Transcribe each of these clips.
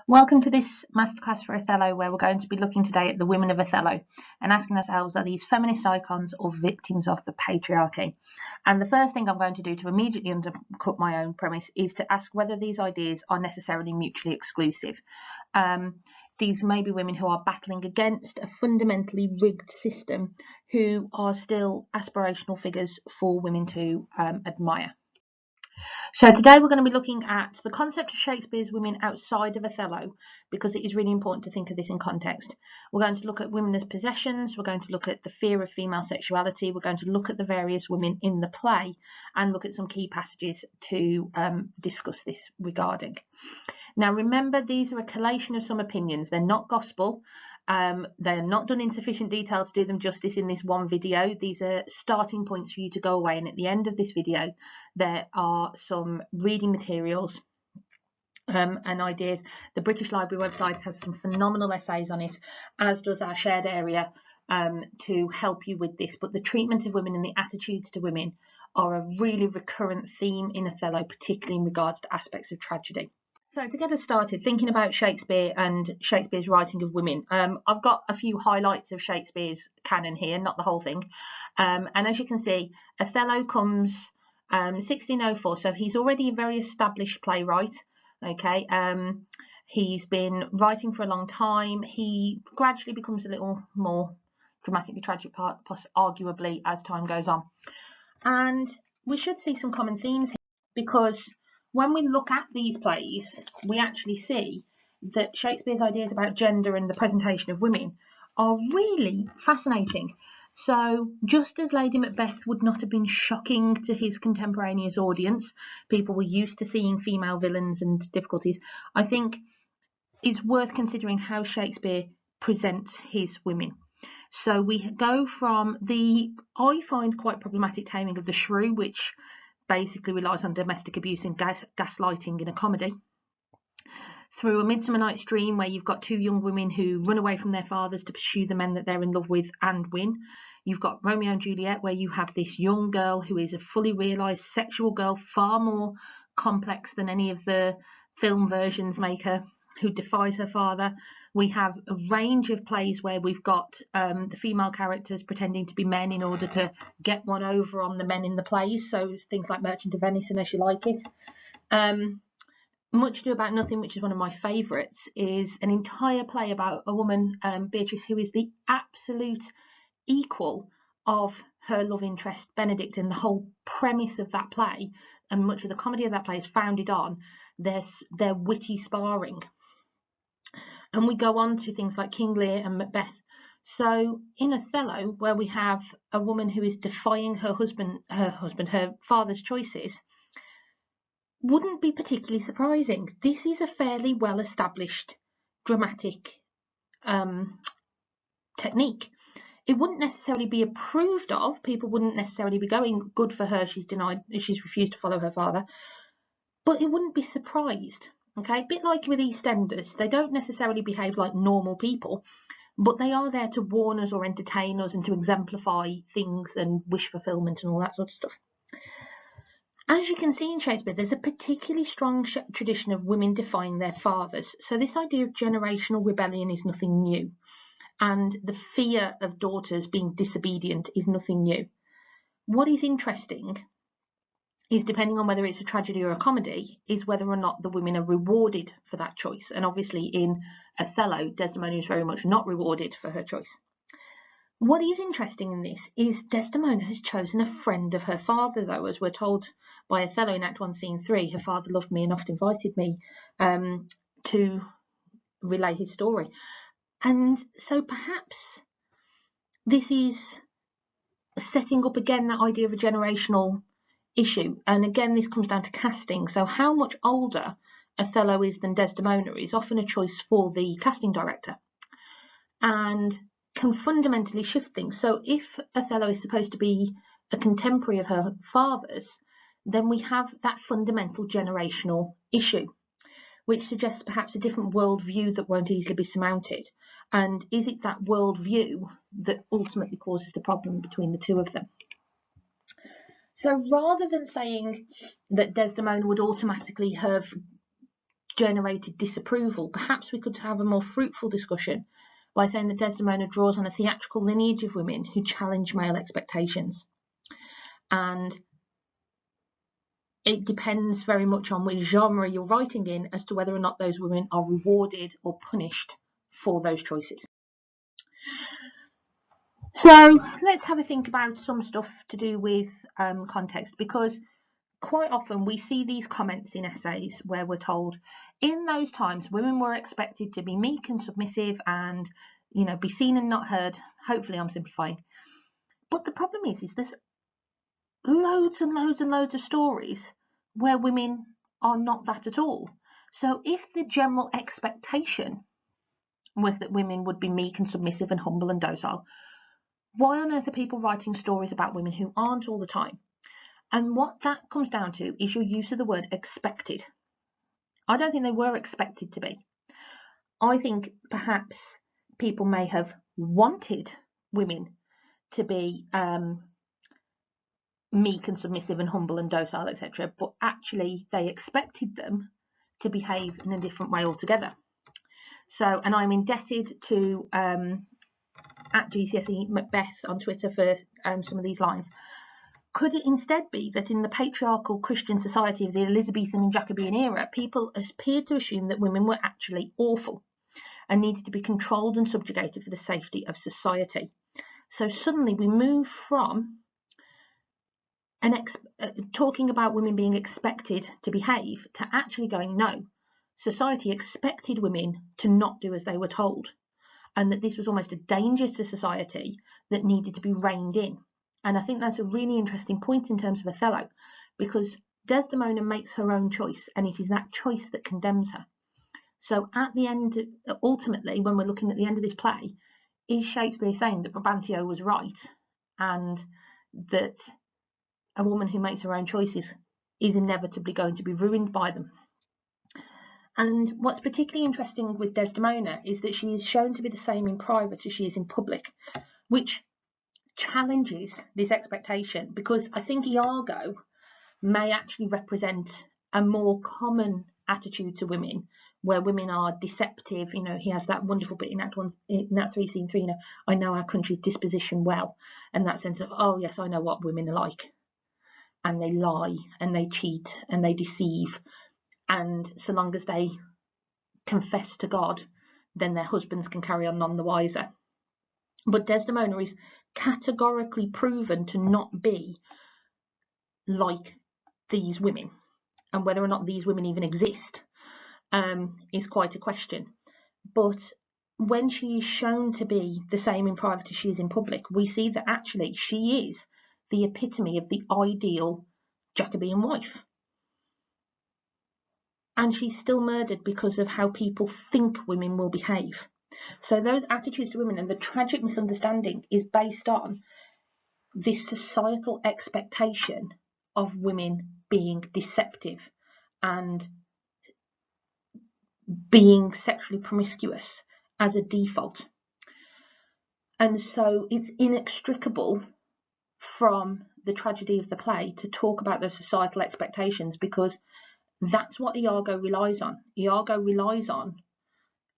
Welcome to this Masterclass for Othello, where we're going to be looking today at the women of Othello and asking ourselves, are these feminist icons or victims of the patriarchy? And the first thing I'm going to do to immediately undercut my own premise is to ask whether these ideas are necessarily mutually exclusive. These may be women who are battling against a fundamentally rigged system who are still aspirational figures for women to admire. So today we're going to be looking at the concept of Shakespeare's women outside of Othello, because it is really important to think of this in context. We're going to look at women as possessions, we're going to look at the fear of female sexuality, we're going to look at the various women in the play and look at some key passages to discuss this regarding. Now remember, these are a collation of some opinions, they're not gospel. They are not done in sufficient detail to do them justice in this one video. These are starting points for you to go away, and at the end of this video there are some reading materials and ideas. The British Library website has some phenomenal essays on it, as does our shared area, to help you with this. But the treatment of women and the attitudes to women are a really recurrent theme in Othello, particularly in regards to aspects of tragedy. So to get us started, thinking about Shakespeare and Shakespeare's writing of women, I've got a few highlights of Shakespeare's canon here, not the whole thing. And as you can see, Othello comes 1604, so he's already a very established playwright. Okay, he's been writing for a long time. He gradually becomes a little more dramatically tragic, arguably, as time goes on. And we should see some common themes here, because when we look at these plays, we actually see that Shakespeare's ideas about gender and the presentation of women are really fascinating. So just as Lady Macbeth would not have been shocking to his contemporaneous audience, people were used to seeing female villains and difficulties, I think it's worth considering how Shakespeare presents his women. So we go from the, I find, quite problematic taming of the shrew, which basically relies on domestic abuse and gaslighting in a comedy, through A Midsummer Night's Dream, where you've got two young women who run away from their fathers to pursue the men that they're in love with and win. You've got Romeo and Juliet, where you have this young girl who is a fully realised sexual girl, far more complex than any of the film versions make her, who defies her father. We have a range of plays where we've got the female characters pretending to be men in order to get one over on the men in the plays. So things like Merchant of Venice and As You Like It. Much Ado About Nothing, which is one of my favourites, is an entire play about a woman, Beatrice, who is the absolute equal of her love interest, Benedict, and the whole premise of that play and much of the comedy of that play is founded on their witty sparring. And we go on to things like King Lear and Macbeth. So in Othello, where we have a woman who is defying her father's choices, wouldn't be particularly surprising. This is a fairly well-established dramatic technique. It wouldn't necessarily be approved of. People wouldn't necessarily be going, good for her, she's refused to follow her father. But it wouldn't be surprised. Okay, a bit like with EastEnders, they don't necessarily behave like normal people, but they are there to warn us or entertain us and to exemplify things and wish fulfillment and all that sort of stuff. As you can see in Shakespeare, there's a particularly strong tradition of women defying their fathers. So this idea of generational rebellion is nothing new. And the fear of daughters being disobedient is nothing new. What is interesting is, depending on whether it's a tragedy or a comedy, is whether or not the women are rewarded for that choice. And obviously in Othello, Desdemona is very much not rewarded for her choice. What is interesting in this is Desdemona has chosen a friend of her father, though, as we're told by Othello in Act 1, Scene 3. Her father loved me and oft invited me to relay his story. And so perhaps this is setting up again that idea of a generational issue. And again, this comes down to casting. So how much older Othello is than Desdemona is often a choice for the casting director and can fundamentally shift things. So if Othello is supposed to be a contemporary of her father's, then we have that fundamental generational issue, which suggests perhaps a different worldview that won't easily be surmounted. And is it that worldview that ultimately causes the problem between the two of them? So rather than saying that Desdemona would automatically have generated disapproval. Perhaps we could have a more fruitful discussion by saying that Desdemona draws on a theatrical lineage of women who challenge male expectations. And it depends very much on which genre you're writing in as to whether or not those women are rewarded or punished for those choices. So let's have a think about some stuff to do with context, because quite often we see these comments in essays where we're told in those times women were expected to be meek and submissive and, you know, be seen and not heard. Hopefully I'm simplifying. But the problem is there's loads and loads and loads of stories where women are not that at all. So if the general expectation was that women would be meek and submissive and humble and docile, why on earth are people writing stories about women who aren't all the time? And what that comes down to is your use of the word expected. I don't think they were expected to be. I think perhaps people may have wanted women to be meek and submissive and humble and docile, etc., but actually they expected them to behave in a different way altogether. So, and I'm indebted to at GCSE Macbeth on Twitter for some of these lines. Could it instead be that in the patriarchal Christian society of the Elizabethan and Jacobean era, people appeared to assume that women were actually awful and needed to be controlled and subjugated for the safety of society? So suddenly we move from talking about women being expected to behave to actually going, no, society expected women to not do as they were told, and that this was almost a danger to society that needed to be reined in. And I think that's a really interesting point in terms of Othello, because Desdemona makes her own choice, and it is that choice that condemns her. So at the end, ultimately, when we're looking at the end of this play, is Shakespeare saying that Brabantio was right and that a woman who makes her own choices is inevitably going to be ruined by them? And what's particularly interesting with Desdemona is that she is shown to be the same in private as she is in public, which challenges this expectation, because I think Iago may actually represent a more common attitude to women, where women are deceptive. You know, he has that wonderful bit in Act 1, in Act 3, Scene 3, you know, I know our country's disposition well, and that sense of, oh yes, I know what women are like, and they lie and they cheat and they deceive, and so long as they confess to God, then their husbands can carry on none the wiser. But Desdemona is categorically proven to not be like these women, and whether or not these women even exist is quite a question. But when she is shown to be the same in private as she is in public, we see that actually she is the epitome of the ideal Jacobean wife. And she's still murdered because of how people think women will behave. So those attitudes to women and the tragic misunderstanding is based on this societal expectation of women being deceptive and being sexually promiscuous as a default. And so it's inextricable from the tragedy of the play to talk about those societal expectations, because that's what Iago relies on. Iago relies on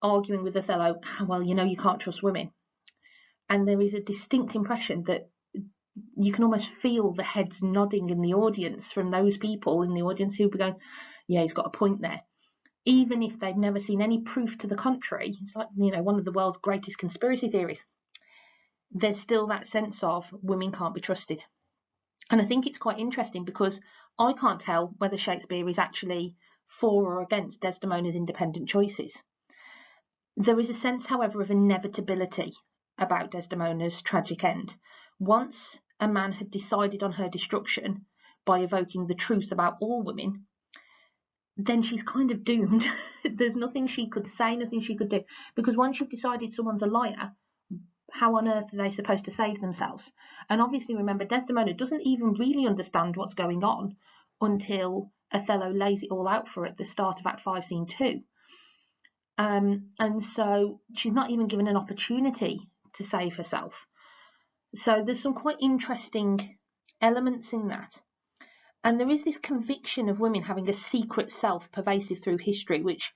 arguing with Othello, well, you know, you can't trust women. And there is a distinct impression that you can almost feel the heads nodding in the audience from those people in the audience who be going, yeah, he's got a point there. Even if they've never seen any proof to the contrary, it's like, you know, one of the world's greatest conspiracy theories. There's still that sense of women can't be trusted. And I think it's quite interesting because I can't tell whether Shakespeare is actually for or against Desdemona's independent choices. There is a sense, however, of inevitability about Desdemona's tragic end. Once a man had decided on her destruction by evoking the truth about all women, then she's kind of doomed. There's nothing she could say, nothing she could do, because once you've decided someone's a liar, how on earth are they supposed to save themselves? And obviously, remember, Desdemona doesn't even really understand what's going on until Othello lays it all out for her at the start of Act 5, Scene 2. And so she's not even given an opportunity to save herself. So there's some quite interesting elements in that. And there is this conviction of women having a secret self pervasive through history, which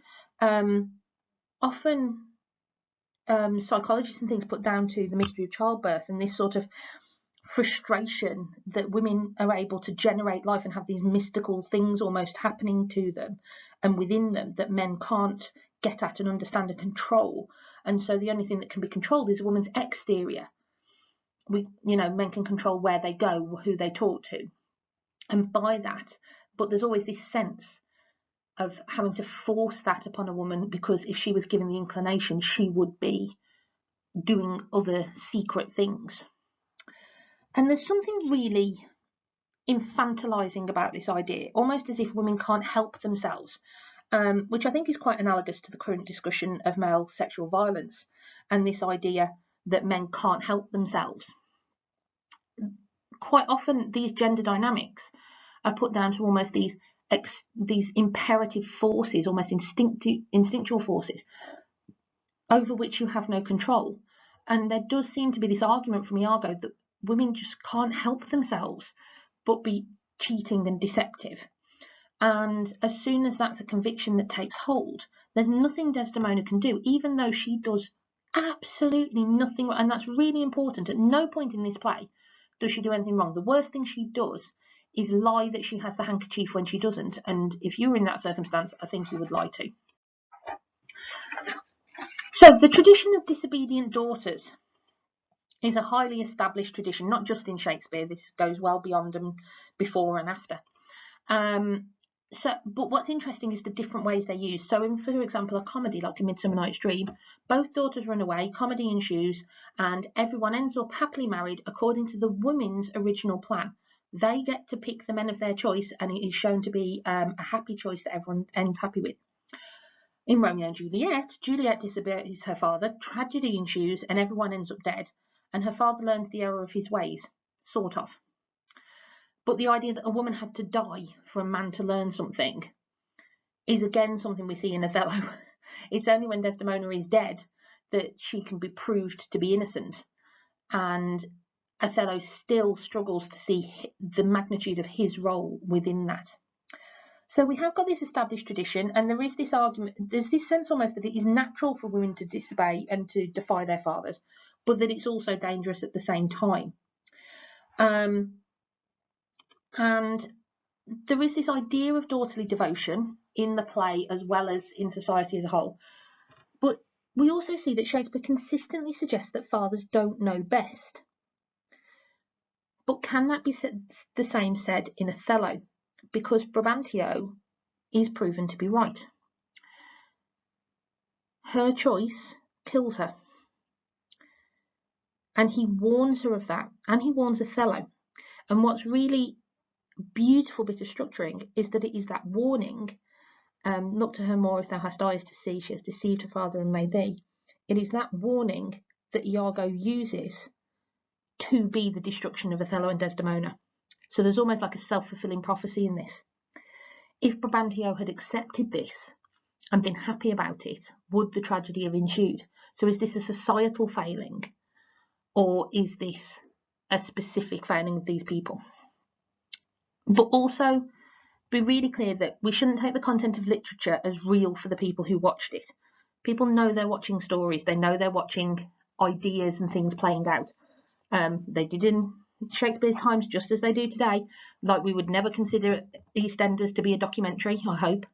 often psychologists and things put down to the mystery of childbirth and this sort of frustration that women are able to generate life and have these mystical things almost happening to them and within them that men can't get at and understand and control. And so the only thing that can be controlled is a woman's exterior. Men can control where they go, who they talk to, and by that, but there's always this sense of having to force that upon a woman, because if she was given the inclination, she would be doing other secret things. And there's something really infantilizing about this idea, almost as if women can't help themselves, which I think is quite analogous to the current discussion of male sexual violence and this idea that men can't help themselves. Quite often these gender dynamics are put down to almost these imperative forces, almost instinctual forces, over which you have no control. And there does seem to be this argument from Iago that women just can't help themselves but be cheating and deceptive. And as soon as that's a conviction that takes hold, there's nothing Desdemona can do, even though she does absolutely nothing. And that's really important. At no point in this play does she do anything wrong. The worst thing she does is lie that she has the handkerchief when she doesn't. And if you were in that circumstance, I think you would lie too. So the tradition of disobedient daughters is a highly established tradition, not just in Shakespeare. This goes well beyond and before and after. But what's interesting is the different ways they're used. So in, for example, a comedy like A Midsummer Night's Dream, both daughters run away, comedy ensues, and everyone ends up happily married according to the women's original plan. They get to pick the men of their choice, and it is shown to be a happy choice that everyone ends happy with. In Romeo and Juliet, Juliet disobeys her father, tragedy ensues, and everyone ends up dead, and her father learns the error of his ways, sort of. But the idea that a woman had to die for a man to learn something is again something we see in Othello. It's only when Desdemona is dead that she can be proved to be innocent, and Othello still struggles to see the magnitude of his role within that. So we have got this established tradition, and there is this argument, there's this sense almost that it is natural for women to disobey and to defy their fathers, but that it's also dangerous at the same time. And there is this idea of daughterly devotion in the play as well as in society as a whole. But we also see that Shakespeare consistently suggests that fathers don't know best. But can that be the same said in Othello? Because Brabantio is proven to be right. Her choice kills her. And he warns her of that. And he warns Othello. And what's really beautiful bit of structuring is that it is that warning, look to her more if thou hast eyes to see, she has deceived her father and may thee. It is that warning that Iago uses to be the destruction of Othello and Desdemona. So there's almost like a self-fulfilling prophecy in this. If Brabantio had accepted this and been happy about it, would the tragedy have ensued? So is this a societal failing, or is this a specific failing of these people? But also be really clear that we shouldn't take the content of literature as real for the people who watched it. People know they're watching stories, they know they're watching ideas and things playing out. They did in Shakespeare's times just as they do today. Like, we would never consider EastEnders to be a documentary, I hope.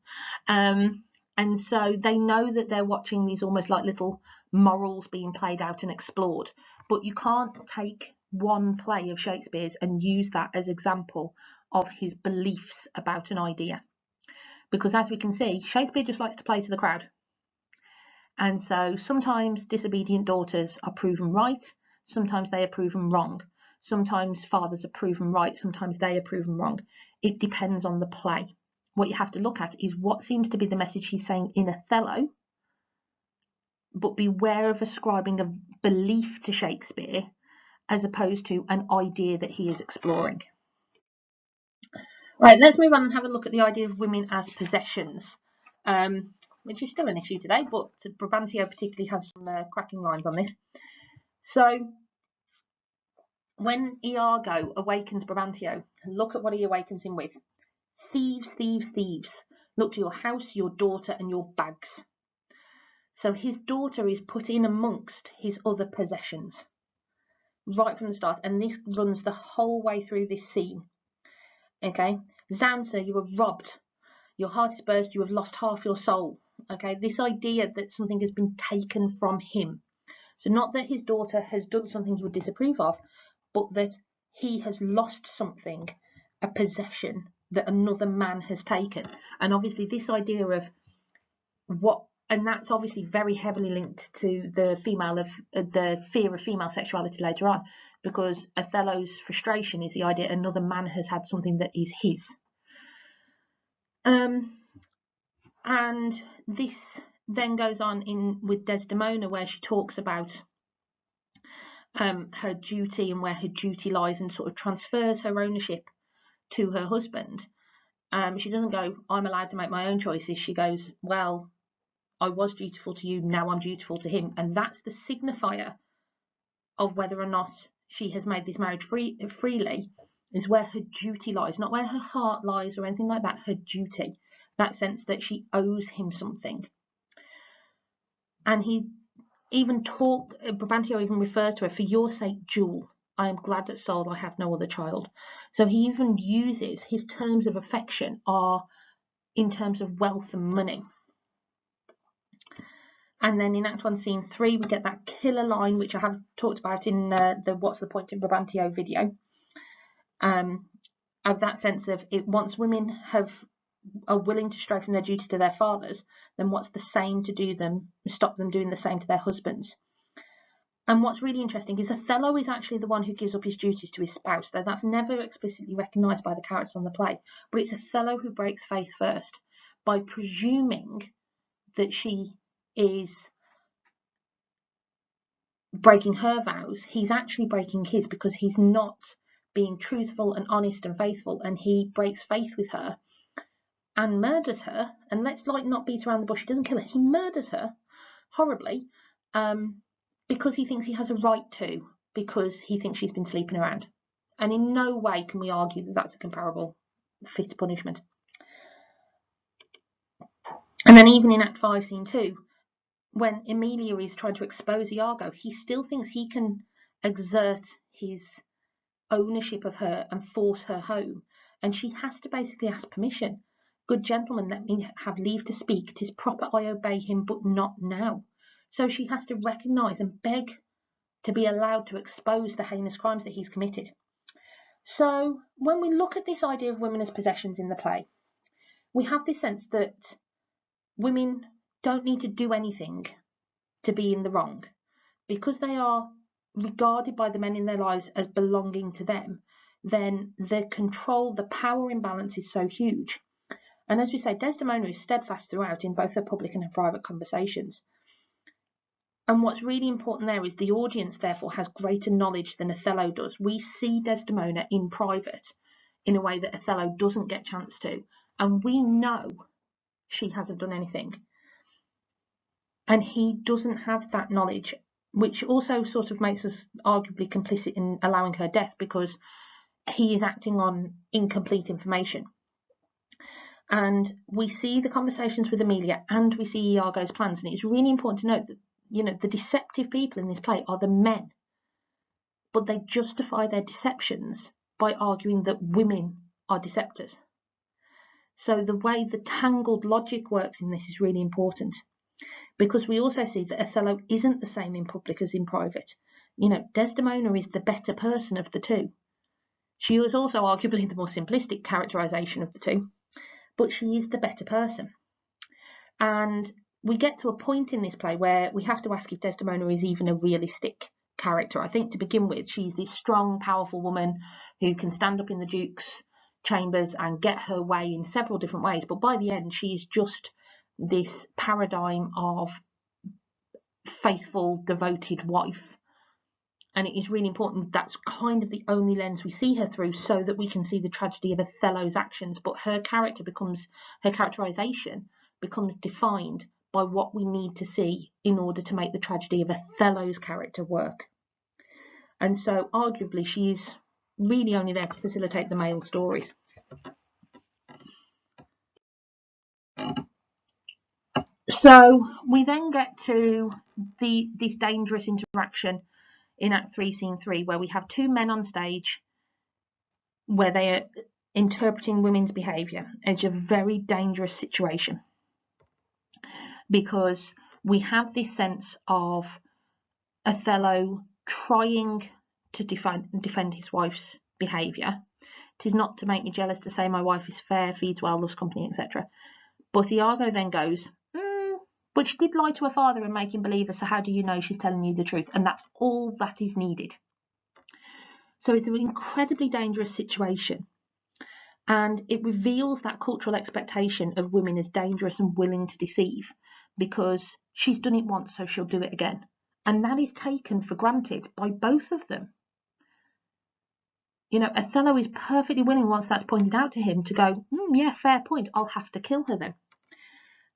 And so they know that they're watching these almost like little morals being played out and explored. But you can't take one play of Shakespeare's and use that as example of his beliefs about an idea. Because as we can see, Shakespeare just likes to play to the crowd. And so sometimes disobedient daughters are proven right, sometimes they are proven wrong. Sometimes fathers are proven right, sometimes they are proven wrong. It depends on the play. What you have to look at is what seems to be the message he's saying in Othello, but beware of ascribing a belief to Shakespeare as opposed to an idea that he is exploring. Right, let's move on and have a look at the idea of women as possessions, which is still an issue today, but Brabantio particularly has some cracking lines on this. So when Iago awakens Brabantio, look at what he awakens him with. Thieves, thieves, thieves. Look to your house, your daughter, and your bags. So his daughter is put in amongst his other possessions right from the start, and this runs the whole way through this scene. Okay, Zansa, you were robbed. Your heart is burst. You have lost half your soul. Okay, this idea that something has been taken from him. So not that his daughter has done something he would disapprove of, but that he has lost something, a possession that another man has taken. And obviously this idea of what, and that's obviously very heavily linked to the fear of female sexuality later on, because Othello's frustration is the idea another man has had something that is his. And this then goes on in with Desdemona, where she talks about her duty and where her duty lies, and sort of transfers her ownership to her husband. She doesn't go, I'm allowed to make my own choices. She goes, well, I was dutiful to you, now I'm dutiful to him. And that's the signifier of whether or not she has made this marriage freely, is where her duty lies, not where her heart lies or anything like that, her duty. That sense that she owes him something. And he even Brabantio even refers to her, for your sake, Jewel, I am glad at soul I have no other child. So he even uses his terms of affection are in terms of wealth and money. And then in Act 1, Scene 3, we get that killer line, which I have talked about in the What's the Point in Brabantio video, of that sense of it. Once women are willing to stray from their duty to their fathers, then what's the same to stop them doing the same to their husbands? And what's really interesting is Othello is actually the one who gives up his duties to his spouse, though that's never explicitly recognised by the characters on the play. But it's Othello who breaks faith first by presuming that she is breaking her vows. He's actually breaking his, because he's not being truthful and honest and faithful, and he breaks faith with her and murders her. And let's not beat around the bush, he doesn't kill her, he murders her horribly, because he thinks he has a right to, because he thinks she's been sleeping around. And in no way can we argue that that's a comparable fit punishment. And then even in Act 5, Scene 2, when Emilia is trying to expose Iago, he still thinks he can exert his ownership of her and force her home. And she has to basically ask permission. Good gentleman, let me have leave to speak. 'Tis proper I obey him, but not now. So she has to recognise and beg to be allowed to expose the heinous crimes that he's committed. So when we look at this idea of women as possessions in the play, we have this sense that women don't need to do anything to be in the wrong, because they are regarded by the men in their lives as belonging to them. Then the control, the power imbalance is so huge. And as we say, Desdemona is steadfast throughout in both her public and her private conversations. And what's really important there is the audience therefore has greater knowledge than Othello does. We see Desdemona in private in a way that Othello doesn't get a chance to, and we know she hasn't done anything. And he doesn't have that knowledge, which also sort of makes us arguably complicit in allowing her death, because he is acting on incomplete information. And we see the conversations with Emilia, and we see Iago's plans. And it's really important to note that, the deceptive people in this play are the men, but they justify their deceptions by arguing that women are deceptors. So the way the tangled logic works in this is really important, because we also see that Othello isn't the same in public as in private. Desdemona is the better person of the two. She was also arguably the more simplistic characterization of the two, but she is the better person. And we get to a point in this play where we have to ask if Desdemona is even a realistic character. I think to begin with, she's this strong, powerful woman who can stand up in the Duke's chambers and get her way in several different ways. But by the end, she's just this paradigm of faithful, devoted wife. And it is really important that's kind of the only lens we see her through, so that we can see the tragedy of Othello's actions. But her characterization becomes defined by what we need to see in order to make the tragedy of Othello's character work. And so arguably she is really only there to facilitate the male stories. So we then get to this dangerous interaction in Act 3, Scene 3, where we have two men on stage where they are interpreting women's behaviour. It's a very dangerous situation because we have this sense of Othello trying to defend his wife's behaviour. It is not to make me jealous to say my wife is fair, feeds well, loves company, etc. But Iago then goes, but she did lie to her father and make him believe her, so how do you know she's telling you the truth? And that's all that is needed. So it's an incredibly dangerous situation. And it reveals that cultural expectation of women as dangerous and willing to deceive, because she's done it once, so she'll do it again. And that is taken for granted by both of them. You know, Othello is perfectly willing, once that's pointed out to him, to go, yeah, fair point, I'll have to kill her then.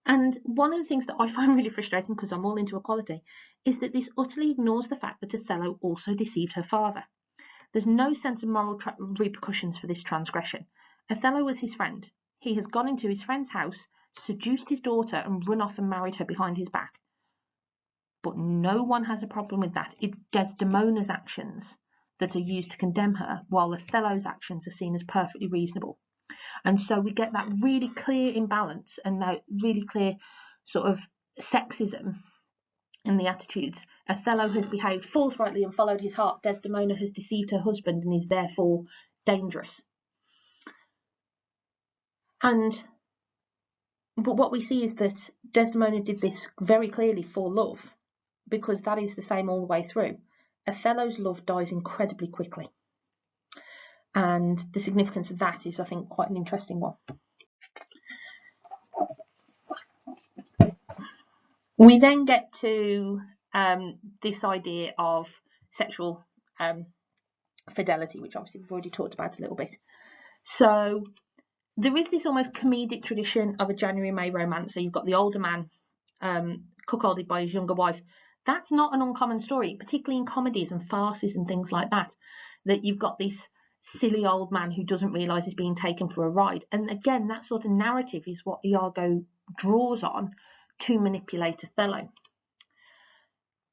And one of the things that I find really frustrating, because I'm all into equality, is that this utterly ignores the fact that Othello also deceived her father. There's no sense of moral repercussions for this transgression. Othello was his friend. He has gone into his friend's house, seduced his daughter, and run off and married her behind his back. But no one has a problem with that. It's Desdemona's actions that are used to condemn her, while Othello's actions are seen as perfectly reasonable. And so we get that really clear imbalance and that really clear sort of sexism in the attitudes. Othello has behaved forthrightly and followed his heart. Desdemona has deceived her husband and is therefore dangerous. But what we see is that Desdemona did this very clearly for love, because that is the same all the way through. Othello's love dies incredibly quickly. And the significance of that is, I think, quite an interesting one. We then get to this idea of sexual fidelity, which obviously we've already talked about a little bit. So there is this almost comedic tradition of a January-May romance. So you've got the older man cuckolded by his younger wife. That's not an uncommon story, particularly in comedies and farces and things like that, that you've got this silly old man who doesn't realise he's being taken for a ride. And again, that sort of narrative is what Iago draws on to manipulate Othello.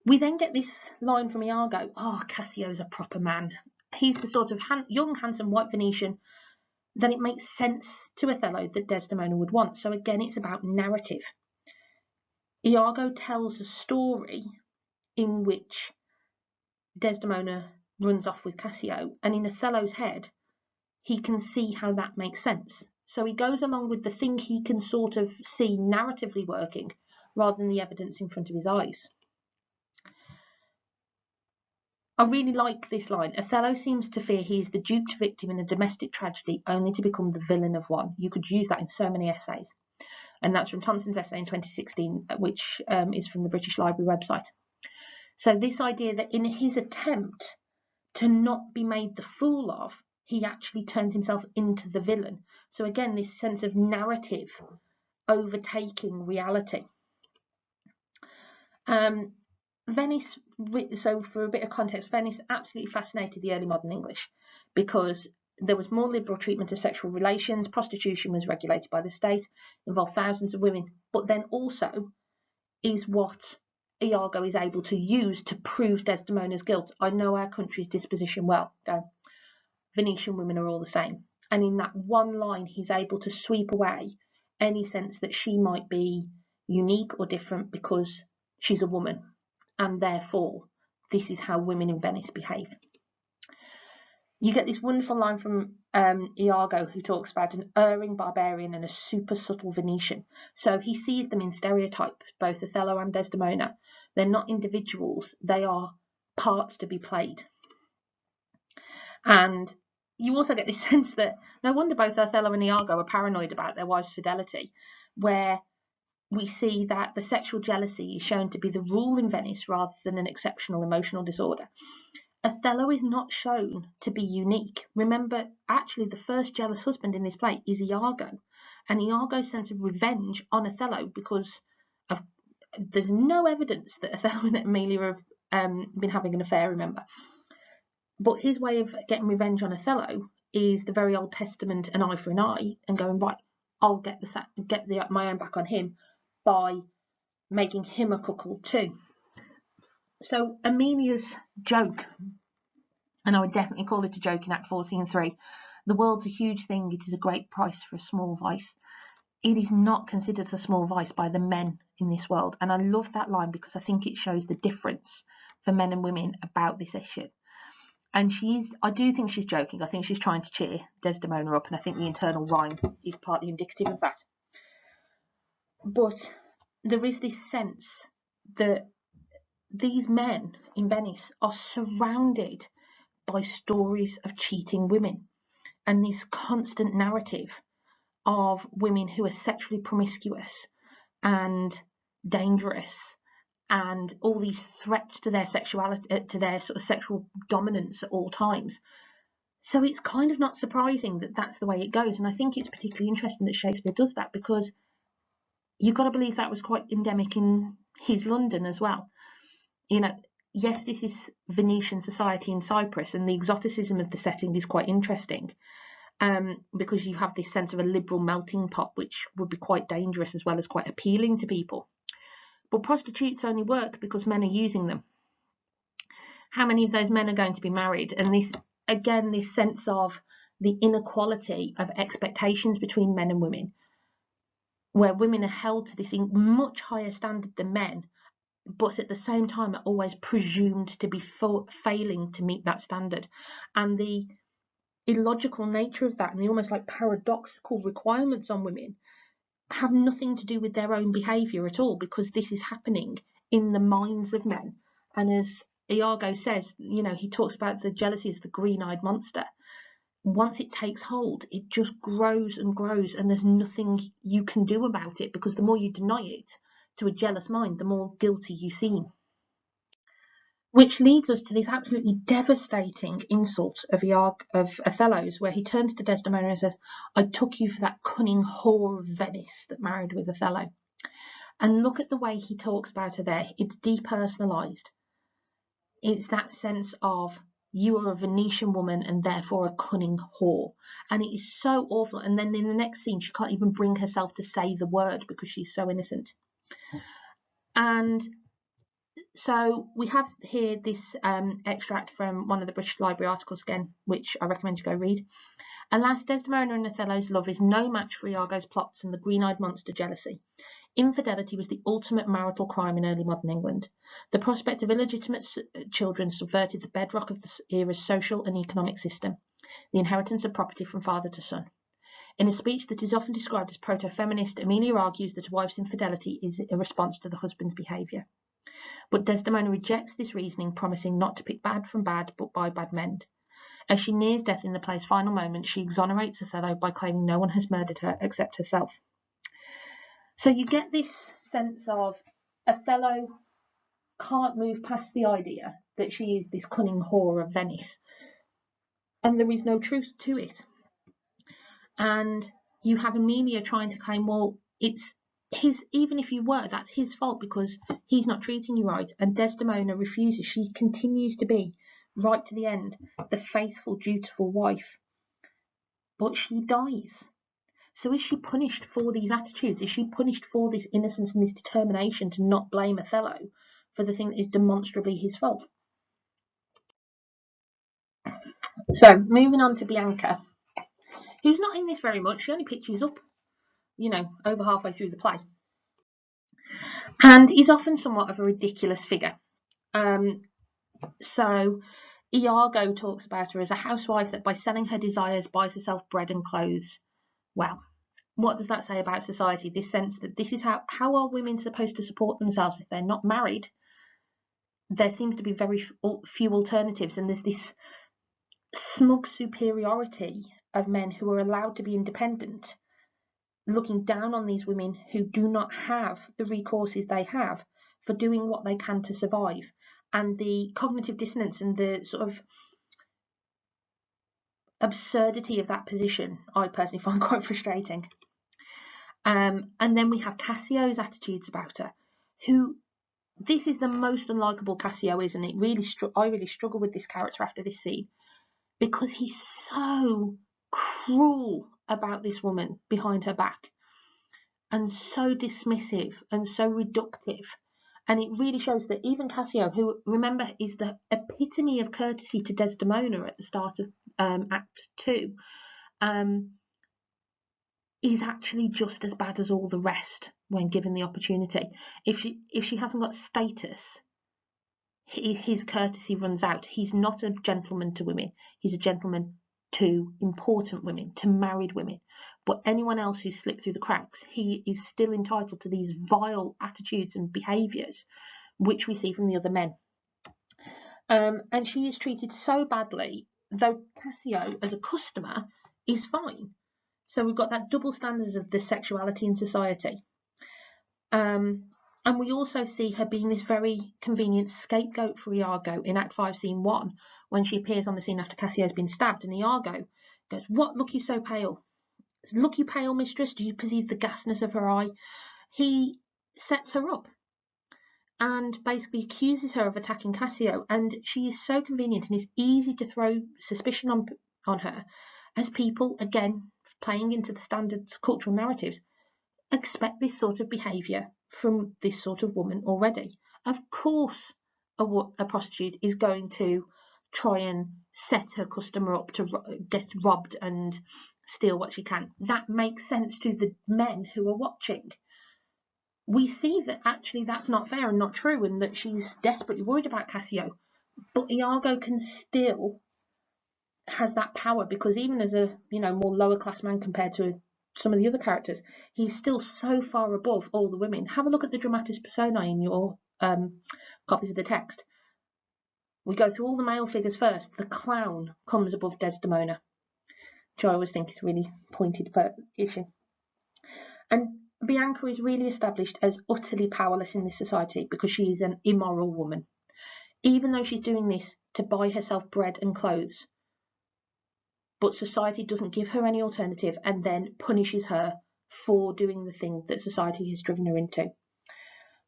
We then get this line from Iago, Cassio's a proper man. He's the sort of young, handsome, white Venetian. Then it makes sense to Othello that Desdemona would want. So again, it's about narrative. Iago tells a story in which Desdemona runs off with Cassio, and in Othello's head, he can see how that makes sense. So he goes along with the thing he can sort of see narratively working, rather than the evidence in front of his eyes. I really like this line. Othello seems to fear he is the duped victim in a domestic tragedy, only to become the villain of one. You could use that in so many essays. And that's from Thompson's essay in 2016, which is from the British Library website. So this idea that in his attempt to not be made the fool of, he actually turns himself into the villain. So again, this sense of narrative overtaking reality. Venice, so for a bit of context, Venice absolutely fascinated the early modern English because there was more liberal treatment of sexual relations, prostitution was regulated by the state, involved thousands of women, but then also is what Iago is able to use to prove Desdemona's guilt. I know our country's disposition well. Venetian women are all the same. And in that one line, he's able to sweep away any sense that she might be unique or different because she's a woman. And therefore, this is how women in Venice behave. You get this wonderful line from Iago, who talks about an erring barbarian and a super subtle Venetian. So he sees them in stereotype, both Othello and Desdemona. They're not individuals, they are parts to be played. And you also get this sense that no wonder both Othello and Iago are paranoid about their wife's fidelity, where we see that the sexual jealousy is shown to be the rule in Venice rather than an exceptional emotional disorder. Othello is not shown to be unique. Remember, actually, the first jealous husband in this play is Iago, and Iago's sense of revenge on Othello because there's no evidence that Othello and Emilia have been having an affair, remember. But his way of getting revenge on Othello is the very Old Testament, an eye for an eye, and going, right, I'll get my own back on him by making him a cuckold too. So Emilia's joke, and I would definitely call it a joke in Act 4, Scene 3, the world's a huge thing, it is a great price for a small vice. It is not considered a small vice by the men in this world. And I love that line because I think it shows the difference for men and women about this issue. And I do think she's joking. I think she's trying to cheer Desdemona up, and I think the internal rhyme is partly indicative of that. But there is this sense that these men in Venice are surrounded by stories of cheating women, and this constant narrative of women who are sexually promiscuous and dangerous, and all these threats to their sexuality, to their sort of sexual dominance at all times. So it's kind of not surprising that that's the way it goes. And I think it's particularly interesting that Shakespeare does that, because you've got to believe that was quite endemic in his London as well. You know, yes, this is Venetian society in Cyprus, and the exoticism of the setting is quite interesting, because you have this sense of a liberal melting pot, which would be quite dangerous as well as quite appealing to people. But prostitutes only work because men are using them. How many of those men are going to be married? And this, again, this sense of the inequality of expectations between men and women, where women are held to this much higher standard than men, but at the same time are always presumed to be failing to meet that standard. And the illogical nature of that, and the almost like paradoxical requirements on women, have nothing to do with their own behaviour at all, because this is happening in the minds of men. And as Iago says, you know, he talks about the jealousy as the green-eyed monster. Once it takes hold, it just grows and grows, and there's nothing you can do about it, because the more you deny it to a jealous mind, the more guilty you seem. Which leads us to this absolutely devastating insult of Othello's, where he turns to Desdemona and says, I took you for that cunning whore of Venice that married with Othello. And look at the way he talks about her there. It's depersonalized. It's that sense of, you are a Venetian woman and therefore a cunning whore. And it is so awful. And then in the next scene, she can't even bring herself to say the word because she's so innocent. And so we have here this extract from one of the British Library articles again, which I recommend you go read. Alas, Desdemona and Othello's love is no match for Iago's plots and the green-eyed monster jealousy. Infidelity was the ultimate marital crime in early modern England. The prospect of illegitimate children subverted the bedrock of the era's social and economic system, the inheritance of property from father to son. In a speech that is often described as proto-feminist, Emilia argues that a wife's infidelity is a response to the husband's behaviour. But Desdemona rejects this reasoning, promising not to pick bad from bad, but by bad mend. As she nears death in the play's final moment, she exonerates Othello by claiming no one has murdered her except herself. So you get this sense of Othello can't move past the idea that she is this cunning whore of Venice, and there is no truth to it. And you have Emilia trying to claim, well, it's his, even if you were, that's his fault because he's not treating you right. And Desdemona refuses. She continues to be, right to the end, the faithful, dutiful wife. But she dies. So is she punished for these attitudes? Is she punished for this innocence and this determination to not blame Othello for the thing that is demonstrably his fault? So moving on to Bianca, who's not in this very much. She only pitches up, you know, over halfway through the play. And is often somewhat of a ridiculous figure. So Iago talks about her as a housewife that by selling her desires buys herself bread and clothes. Well, what does that say about society? This sense that this is how are women supposed to support themselves if they're not married? There seems to be very few alternatives, and there's this smug superiority of men who are allowed to be independent, looking down on these women who do not have the recourses they have for doing what they can to survive. And the cognitive dissonance and the sort of absurdity of that position, I personally find quite frustrating. And then we have Cassio's attitudes about her, who this is the most unlikable Cassio is, and I really struggle with this character after this scene, because he's so cruel about this woman behind her back, and so dismissive and so reductive. And it really shows that even Cassio, who, remember, is the epitome of courtesy to Desdemona at the start of Act 2, is actually just as bad as all the rest when given the opportunity. If she hasn't got status, his courtesy runs out. He's not a gentleman to women. He's a gentleman to important women, to married women. But anyone else who slipped through the cracks, he is still entitled to these vile attitudes and behaviours, which we see from the other men. And she is treated so badly, though Cassio, as a customer, is fine. So we've got that double standards of the sexuality in society. And we also see her being this very convenient scapegoat for Iago in Act 5, Scene 1, when she appears on the scene after Cassio's been stabbed, and Iago goes, "What, look you so pale? Look you pale, mistress? Do you perceive the ghastness of her eye?" He sets her up and basically accuses her of attacking Cassio, and she is so convenient, and it's easy to throw suspicion on her, as people, again, playing into the standard cultural narratives, expect this sort of behaviour from this sort of woman already. Of course, a prostitute is going to try and set her customer up to get robbed and steal what she can. That makes sense to the men who are watching. We see that actually that's not fair and not true, and that she's desperately worried about Cassio. But Iago can still has that power, because even as a more lower class man compared to some of the other characters, he's still so far above all the women. Have a look at the dramatis personae in your copies of the text. We go through all the male figures first. The clown comes above Desdemona, which I always think is a really pointed issue. And Bianca is really established as utterly powerless in this society because she is an immoral woman. Even though she's doing this to buy herself bread and clothes, but society doesn't give her any alternative and then punishes her for doing the thing that society has driven her into.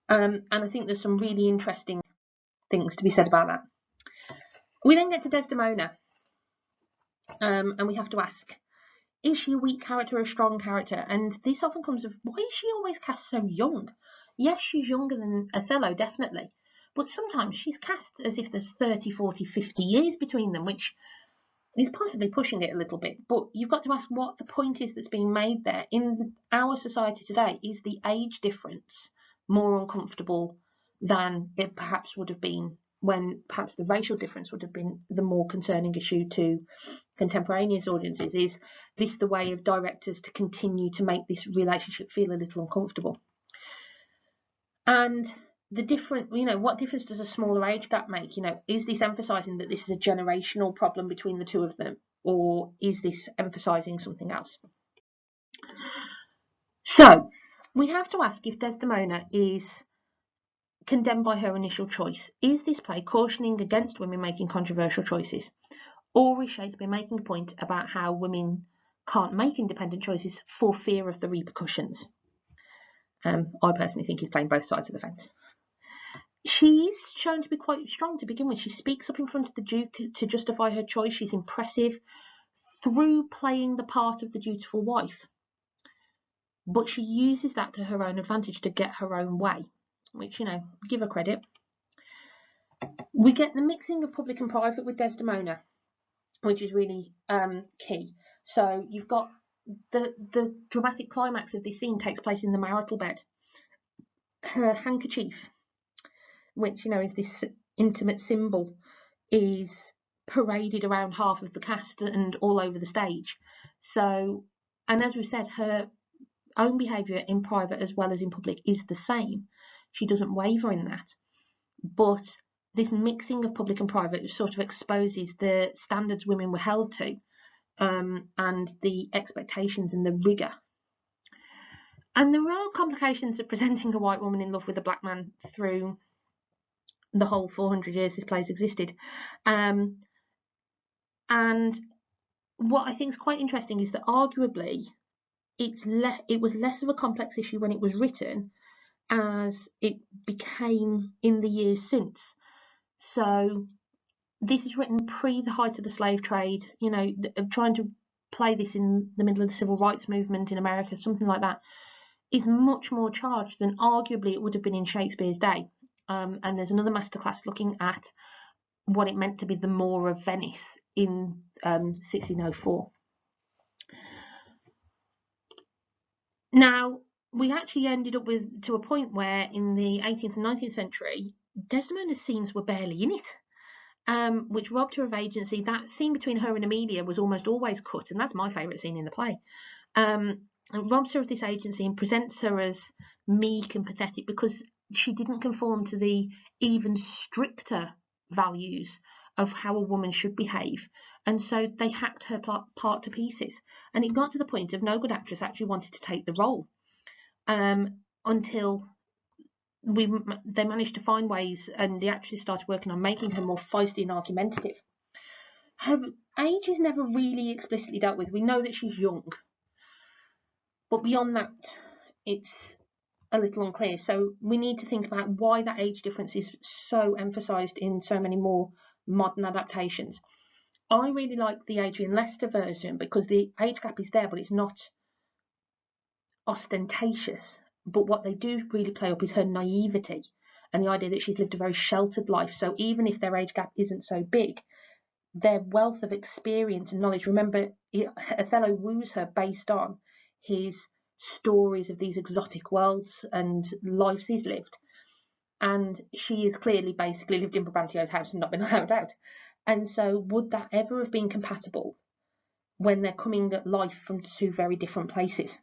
And I think there's some really interesting things to be said about that. We then get to Desdemona, and we have to ask, is she a weak character or a strong character? And this often comes of, why is she always cast so young? Yes, she's younger than Othello, definitely, but sometimes she's cast as if there's 30, 40, 50 years between them, which is possibly pushing it a little bit. But you've got to ask what the point is that's being made there. In our society today, is the age difference more uncomfortable than it perhaps would have been when perhaps the racial difference would have been the more concerning issue to contemporaneous audiences? Is this the way of directors to continue to make this relationship feel a little uncomfortable? And the different, what difference does a smaller age gap make? Is this emphasising that this is a generational problem between the two of them, or is this emphasising something else? So we have to ask if Desdemona is condemned by her initial choice. Is this play cautioning against women making controversial choices? Or is Shakespeare making a point about how women can't make independent choices for fear of the repercussions? I personally think he's playing both sides of the fence. She's shown to be quite strong to begin with. She speaks up in front of the Duke to justify her choice. She's impressive through playing the part of the dutiful wife. But she uses that to her own advantage to get her own way, which, give her credit. We get the mixing of public and private with Desdemona, which is really key. So you've got the dramatic climax of this scene takes place in the marital bed. Her handkerchief, which is this intimate symbol, is paraded around half of the cast and all over the stage. So, and as we said, her own behaviour in private as well as in public is the same. She doesn't waver in that. But this mixing of public and private sort of exposes the standards women were held to, and the expectations and the rigour. And there are complications of presenting a white woman in love with a black man through the whole 400 years this play's existed. And what I think is quite interesting is that arguably it was less of a complex issue when it was written, as it became in the years since. So this is written pre the height of the slave trade, trying to play this in the middle of the civil rights movement in America, something like that, is much more charged than arguably it would have been in Shakespeare's day. And there's another masterclass looking at what it meant to be the Moor of Venice in 1604. Now, we actually ended up to a point where in the 18th and 19th century, Desdemona's scenes were barely in it, which robbed her of agency. That scene between her and Emilia was almost always cut, and that's my favourite scene in the play. It robs her of this agency and presents her as meek and pathetic because she didn't conform to the even stricter values of how a woman should behave. And so they hacked her part to pieces. And it got to the point of no good actress actually wanted to take the role, until they managed to find ways, and the actress started working on making her more feisty and argumentative. Her age is never really explicitly dealt with. We know that she's young, but beyond that, it's a little unclear. So we need to think about why that age difference is so emphasised in so many more modern adaptations. I really like the Adrian Lester version because the age gap is there, but it's not ostentatious. But what they do really play up is her naivety and the idea that she's lived a very sheltered life. So even if their age gap isn't so big, their wealth of experience and knowledge, remember, Othello woos her based on his stories of these exotic worlds and lives he's lived. And she is clearly basically lived in Brabantio's house and not been allowed out. And so would that ever have been compatible when they're coming at life from two very different places?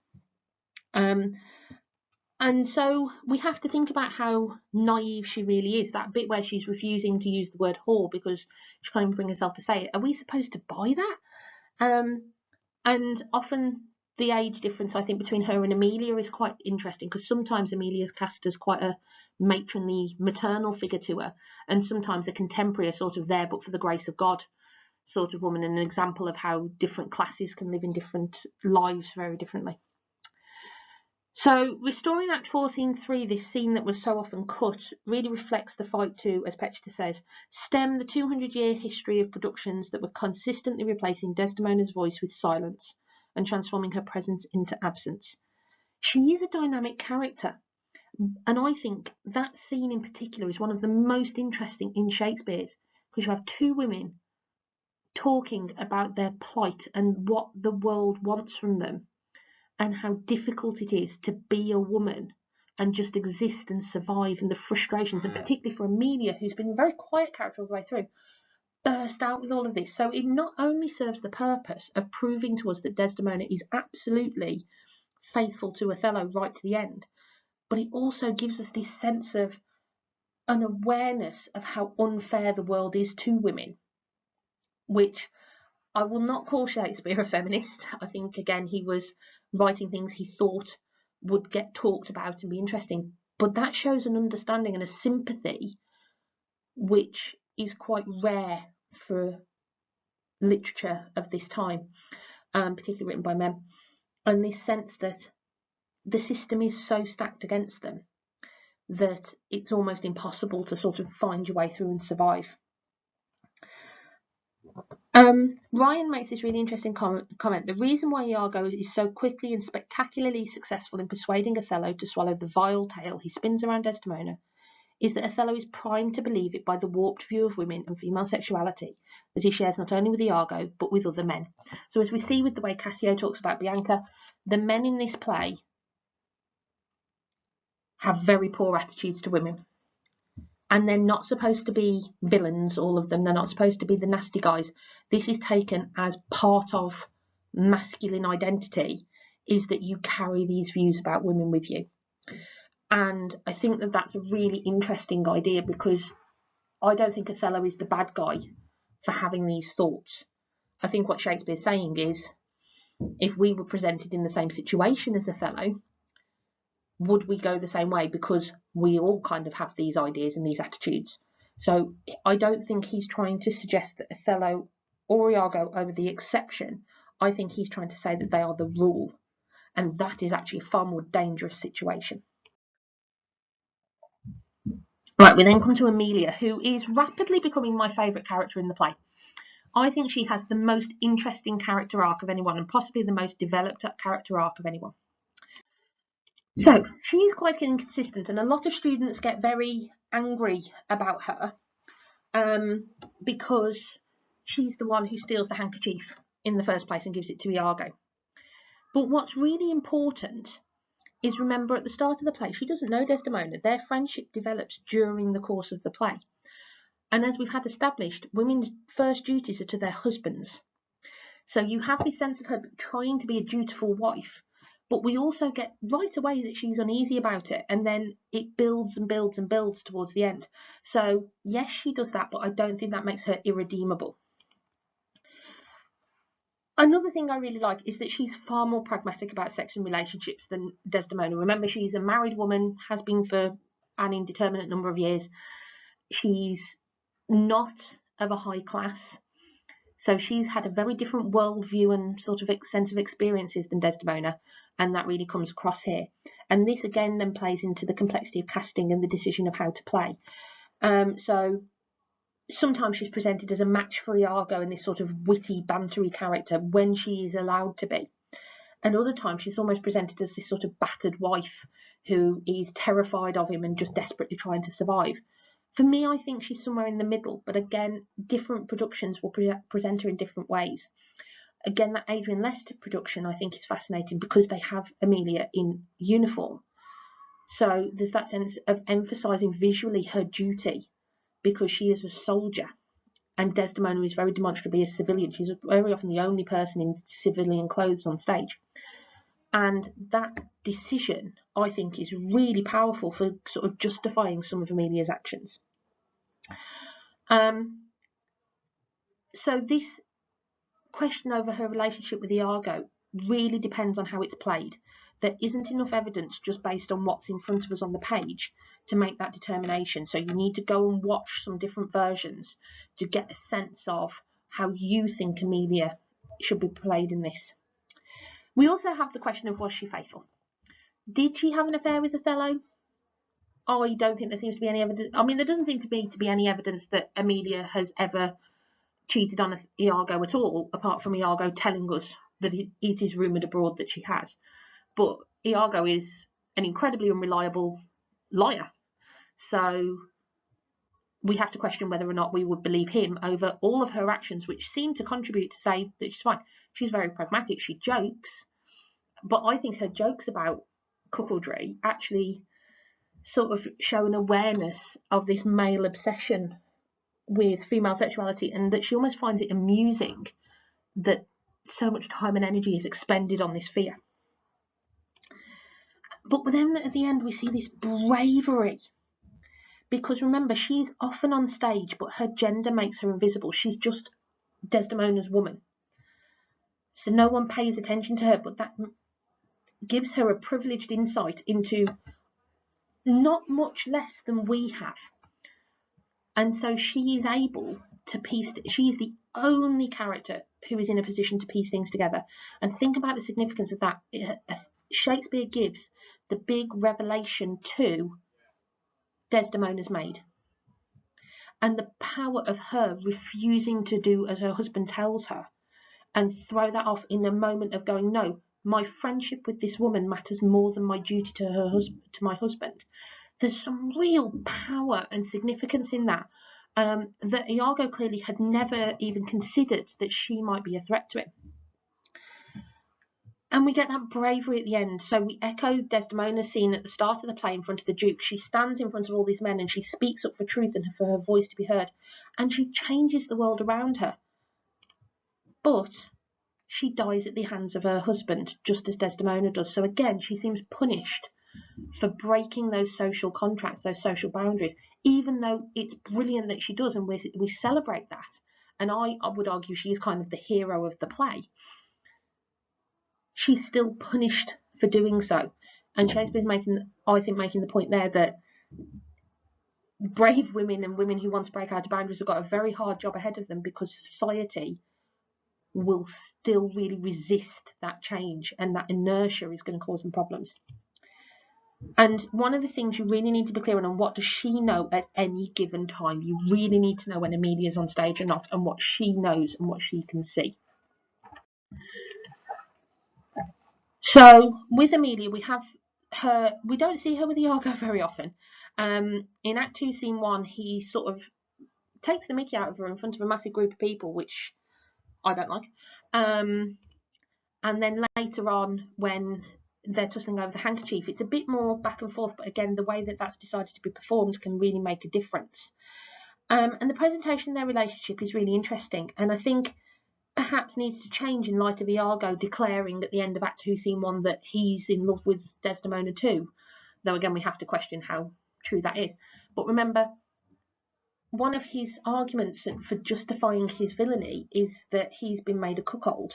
And so we have to think about how naive she really is. That bit where she's refusing to use the word whore because she can't even bring herself to say it. Are we supposed to buy that? And often the age difference, I think, between her and Emilia is quite interesting because sometimes Emilia's cast as quite a matronly, maternal figure to her, and sometimes a contemporary, sort of there but for the grace of God sort of woman, and an example of how different classes can live in different lives very differently. So restoring Act 4, Scene 3, this scene that was so often cut, really reflects the fight to, as Petra says, stem the 200-year history of productions that were consistently replacing Desdemona's voice with silence and transforming her presence into absence. She is a dynamic character, and I think that scene in particular is one of the most interesting in Shakespeare's, because you have two women talking about their plight and what the world wants from them, and how difficult it is to be a woman and just exist and survive, and the frustrations, and particularly for Emilia, who's been a very quiet character all the way through, burst out with all of this. So it not only serves the purpose of proving to us that Desdemona is absolutely faithful to Othello right to the end, but it also gives us this sense of an awareness of how unfair the world is to women, which I will not call Shakespeare a feminist. I think, again, he was writing things he thought would get talked about and be interesting. But that shows an understanding and a sympathy which is quite rare for literature of this time, particularly written by men. And this sense that the system is so stacked against them that it's almost impossible to sort of find your way through and survive. Ryan makes this really interesting comment. The reason why Iago is so quickly and spectacularly successful in persuading Othello to swallow the vile tale he spins around Desdemona is that Othello is primed to believe it by the warped view of women and female sexuality that he shares not only with Iago but with other men. So as we see with the way Cassio talks about Bianca, the men in this play have very poor attitudes to women. And they're not supposed to be villains, all of them. They're not supposed to be the nasty guys. This is taken as part of masculine identity, is that you carry these views about women with you. And I think that that's a really interesting idea, because I don't think Othello is the bad guy for having these thoughts. I think what Shakespeare's saying is, if we were presented in the same situation as Othello, would we go the same way? Because we all kind of have these ideas and these attitudes. So I don't think he's trying to suggest that Othello or Iago are the exception. I think he's trying to say that they are the rule. And that is actually a far more dangerous situation. Right, we then come to Emilia, who is rapidly becoming my favourite character in the play. I think she has the most interesting character arc of anyone, and possibly the most developed character arc of anyone. So she's quite inconsistent, and a lot of students get very angry about her because she's the one who steals the handkerchief in the first place and gives it to Iago. But what's really important is, remember, at the start of the play, she doesn't know Desdemona. Their friendship develops during the course of the play. And as we've had established, women's first duties are to their husbands. So you have this sense of her trying to be a dutiful wife, but we also get right away that she's uneasy about it, and then it builds and builds and builds towards the end. So yes, she does that, but I don't think that makes her irredeemable. Another thing I really like is that she's far more pragmatic about sex and relationships than Desdemona. Remember, she's a married woman, has been for an indeterminate number of years. She's not of a high class, so she's had a very different worldview and sort of sense of experiences than Desdemona, and that really comes across here. And this again then plays into the complexity of casting and the decision of how to play. So sometimes she's presented as a match for Iago and this sort of witty, bantery character when she is allowed to be. And other times she's almost presented as this sort of battered wife who is terrified of him and just desperately trying to survive. For me, I think she's somewhere in the middle, but again, different productions will present her in different ways. Again, that Adrian Lester production I think is fascinating because they have Emilia in uniform. So there's that sense of emphasising visually her duty because she is a soldier, and Desdemona is very demonstrably a civilian. She's very often the only person in civilian clothes on stage. And that decision, I think, is really powerful for sort of justifying some of Emilia's actions. So this question over her relationship with Iago really depends on how it's played. There isn't enough evidence just based on what's in front of us on the page to make that determination. So you need to go and watch some different versions to get a sense of how you think Emilia should be played in this. We also have the question of, was she faithful? Did she have an affair with Othello? I don't think there seems to be any evidence. I mean, there doesn't seem to be any evidence that Emilia has ever cheated on Iago at all, apart from Iago telling us that it is rumoured abroad that she has. But Iago is an incredibly unreliable liar. So we have to question whether or not we would believe him over all of her actions, which seem to contribute to say that she's fine. She's very pragmatic. She jokes. But I think her jokes about cuckoldry actually sort of show an awareness of this male obsession with female sexuality, and that she almost finds it amusing that so much time and energy is expended on this fear. But then at the end we see this bravery, because remember, she's often on stage but her gender makes her invisible. She's just Desdemona's woman, so no one pays attention to her, but that gives her a privileged insight into not much less than we have. And so she is able to piece, she is the only character who is in a position to piece things together. And think about the significance of that. Shakespeare gives the big revelation to Desdemona's maid, and the power of her refusing to do as her husband tells her and throw that off in a moment of going, no, my friendship with this woman matters more than my duty to her husband, to my husband. There's some real power and significance in that, that Iago clearly had never even considered that she might be a threat to him. And we get that bravery at the end. So we echo Desdemona's scene at the start of the play in front of the Duke. She stands in front of all these men and she speaks up for truth and for her voice to be heard. And she changes the world around her. But she dies at the hands of her husband, just as Desdemona does. So again, she seems punished for breaking those social contracts, those social boundaries, even though it's brilliant that she does, and we celebrate that. And I would argue she is kind of the hero of the play. She's still punished for doing so. And Shakespeare's making the point there that brave women and women who want to break out of boundaries have got a very hard job ahead of them, because society will still really resist that change, and that inertia is going to cause them problems. And one of the things you really need to be clear on what does she know at any given time. You really need to know when Emilia's on stage or not, and what she knows and what she can see. So with Emilia, we have her. We don't see her with Iago very often. In Act 2, Scene 1, he sort of takes the mickey out of her in front of a massive group of people, which I don't like. And then later on, when they're tussling over the handkerchief, it's a bit more back and forth, but again, the way that that's decided to be performed can really make a difference. And the presentation of their relationship is really interesting, and I think perhaps needs to change in light of Iago declaring at the end of Act 2, Scene 1 that he's in love with Desdemona too. Though again, we have to question how true that is. But remember, one of his arguments for justifying his villainy is that he's been made a cuckold.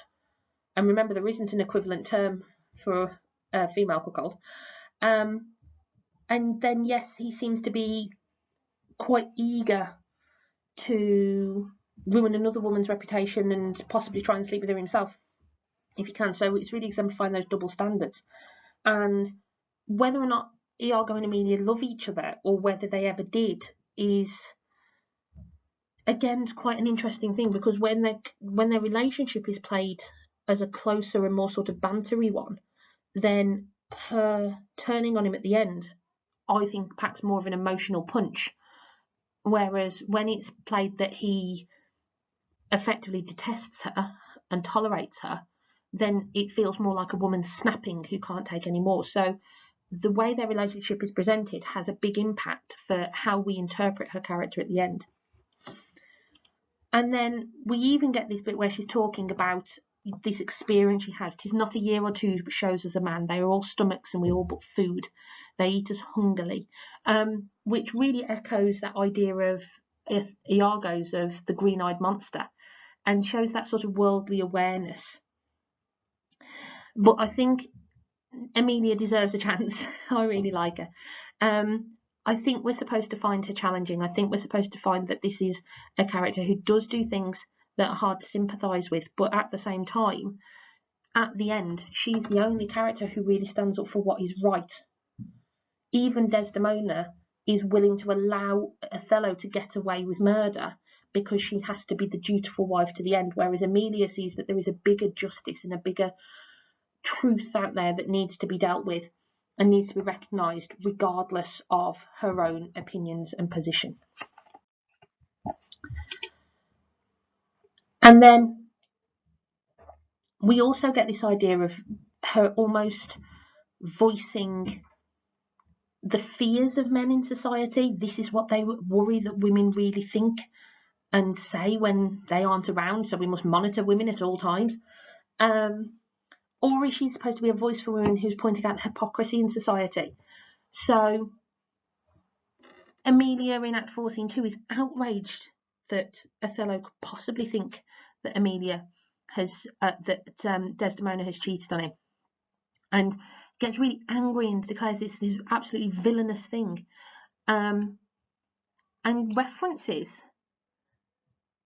And remember, there isn't an equivalent term for a female cuckold. And then, yes, he seems to be quite eager to ruin another woman's reputation and possibly try and sleep with her himself if he can. So it's really exemplifying those double standards. And whether or not Iago and Emilia love each other, or whether they ever did, is again quite an interesting thing, because when their relationship is played as a closer and more sort of bantery one, then her turning on him at the end, I think, packs more of an emotional punch. Whereas when it's played that he effectively detests her and tolerates her, then it feels more like a woman snapping who can't take any more. So the way their relationship is presented has a big impact for how we interpret her character at the end. And then we even get this bit where she's talking about this experience she has. 'Tis not a year or two but shows us a man. They are all stomachs and we all but food. They eat us hungrily, which really echoes that idea of Iago's of the green-eyed monster, and shows that sort of worldly awareness. But I think Emilia deserves a chance. I really like her. I think we're supposed to find her challenging. I think we're supposed to find that this is a character who does do things that are hard to sympathise with, but at the same time, at the end, she's the only character who really stands up for what is right. Even Desdemona is willing to allow Othello to get away with murder because she has to be the dutiful wife to the end, whereas Emilia sees that there is a bigger justice and a bigger truth out there that needs to be dealt with and needs to be recognised regardless of her own opinions and position. And then we also get this idea of her almost voicing the fears of men in society. This is what they worry that women really think and say when they aren't around, so we must monitor women at all times. Or is she supposed to be a voice for women who's pointing out the hypocrisy in society? So Emilia in Act 4, Scene 2 is outraged that Othello could possibly think that Emilia has Desdemona has cheated on him, and gets really angry and declares this absolutely villainous thing, and references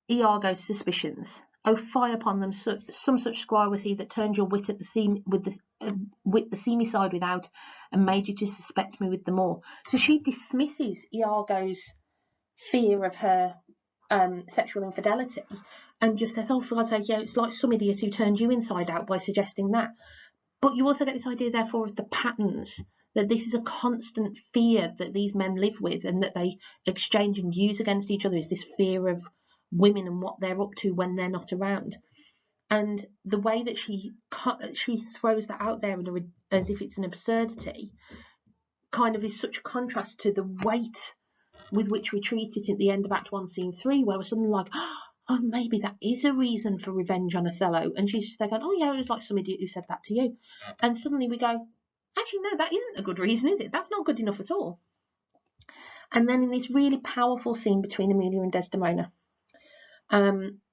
Iago's suspicions. Oh, fie upon them! Some such squire was he that turned your wit at the seam with the seamy side without, and made you to suspect me with the more. So she dismisses Iago's fear of her sexual infidelity, and just says, "Oh, for God's sake, yeah, it's like some idiot who turned you inside out by suggesting that." But you also get this idea, therefore, of the patterns, that this is a constant fear that these men live with and that they exchange and use against each other, is this fear of women and what they're up to when they're not around. And the way that she throws that out there as if it's an absurdity kind of is such a contrast to the weight with which we treat it at the end of Act 1, Scene 3, where we're suddenly like, oh, maybe that is a reason for revenge on Othello. And she's just there going, oh yeah, it was like some idiot who said that to you. And suddenly we go, actually, no, that isn't a good reason, is it? That's not good enough at all. And then in this really powerful scene between Emilia and Desdemona,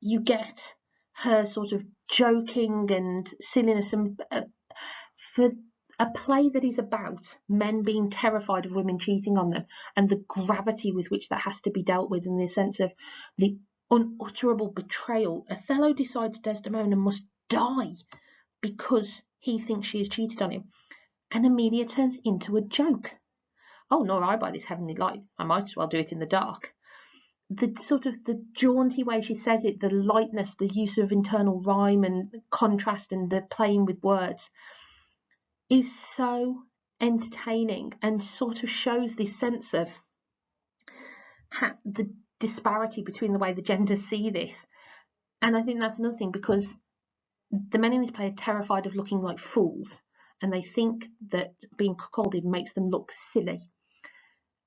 you get her sort of joking and silliness, and for a play that is about men being terrified of women cheating on them, and the gravity with which that has to be dealt with, in the sense of the unutterable betrayal. Othello decides Desdemona must die because he thinks she has cheated on him. and Emilia turns into a joke. Oh, nor I by this heavenly light. I might as well do it in the dark. The sort of the jaunty way she says it, the lightness, the use of internal rhyme and contrast and the playing with words is so entertaining and sort of shows this sense of the disparity between the way the genders see this. And I think that's another thing, because the men in this play are terrified of looking like fools, and they think that being cuckolded makes them look silly.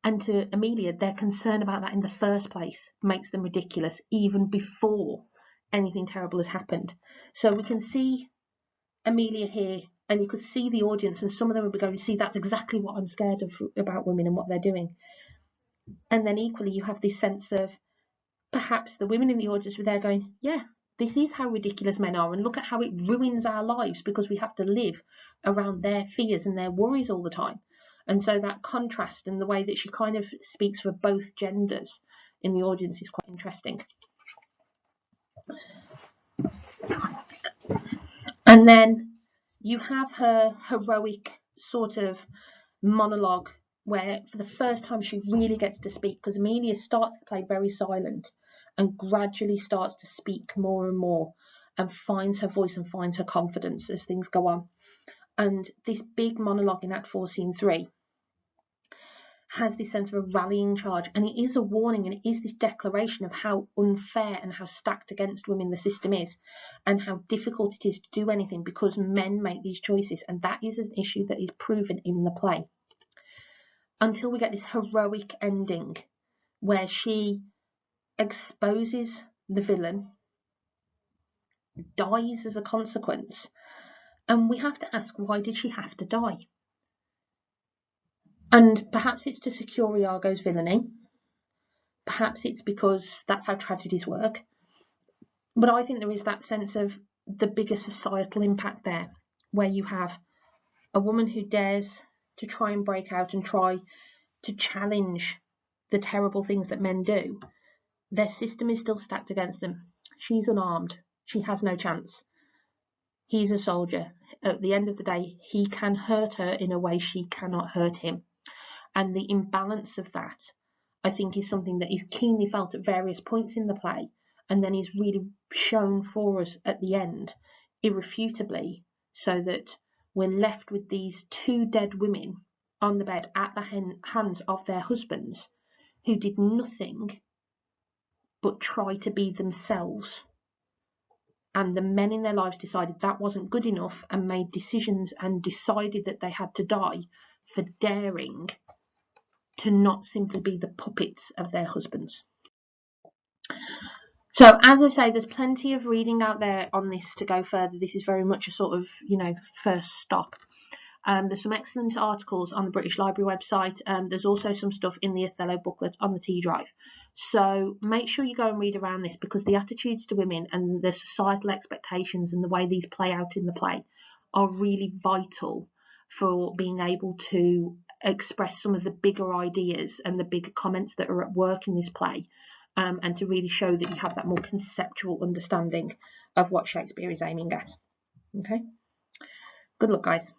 And to Emilia, their concern about that in the first place makes them ridiculous even before anything terrible has happened. So we can see Emilia here, and you could see the audience, and some of them would be going, see, that's exactly what I'm scared of about women and what they're doing. And then equally, you have this sense of perhaps the women in the audience were there going, yeah, this is how ridiculous men are, and look at how it ruins our lives because we have to live around their fears and their worries all the time. And so that contrast and the way that she kind of speaks for both genders in the audience is quite interesting. And then you have her heroic sort of monologue where for the first time she really gets to speak, because Emilia starts the play very silent and gradually starts to speak more and more and finds her voice and finds her confidence as things go on. And this big monologue in Act 4, Scene 3 has this sense of a rallying charge, and it is a warning, and it is this declaration of how unfair and how stacked against women the system is, and how difficult it is to do anything because men make these choices, and that is an issue that is proven in the play. Until we get this heroic ending where she exposes the villain, dies as a consequence, and we have to ask, why did she have to die? And perhaps it's to secure Iago's villainy. Perhaps it's because that's how tragedies work. But I think there is that sense of the bigger societal impact there, where you have a woman who dares to try and break out and try to challenge the terrible things that men do. Their system is still stacked against them. She's unarmed. She has no chance. He's a soldier. At the end of the day, he can hurt her in a way she cannot hurt him. And the imbalance of that, I think, is something that is keenly felt at various points in the play, and then is really shown for us at the end, irrefutably, so that we're left with these two dead women on the bed at the hands of their husbands, who did nothing but try to be themselves. And the men in their lives decided that wasn't good enough and made decisions and decided that they had to die for daring to not simply be the puppets of their husbands. So, as I say, there's plenty of reading out there on this to go further. This is very much a sort of, first stop. There's some excellent articles on the British Library website. There's also some stuff in the Othello booklet on the T drive. So make sure you go and read around this, because the attitudes to women and the societal expectations and the way these play out in the play are really vital for being able to express some of the bigger ideas and the bigger comments that are at work in this play, and to really show that you have that more conceptual understanding of what Shakespeare is aiming at. Okay, good luck, guys.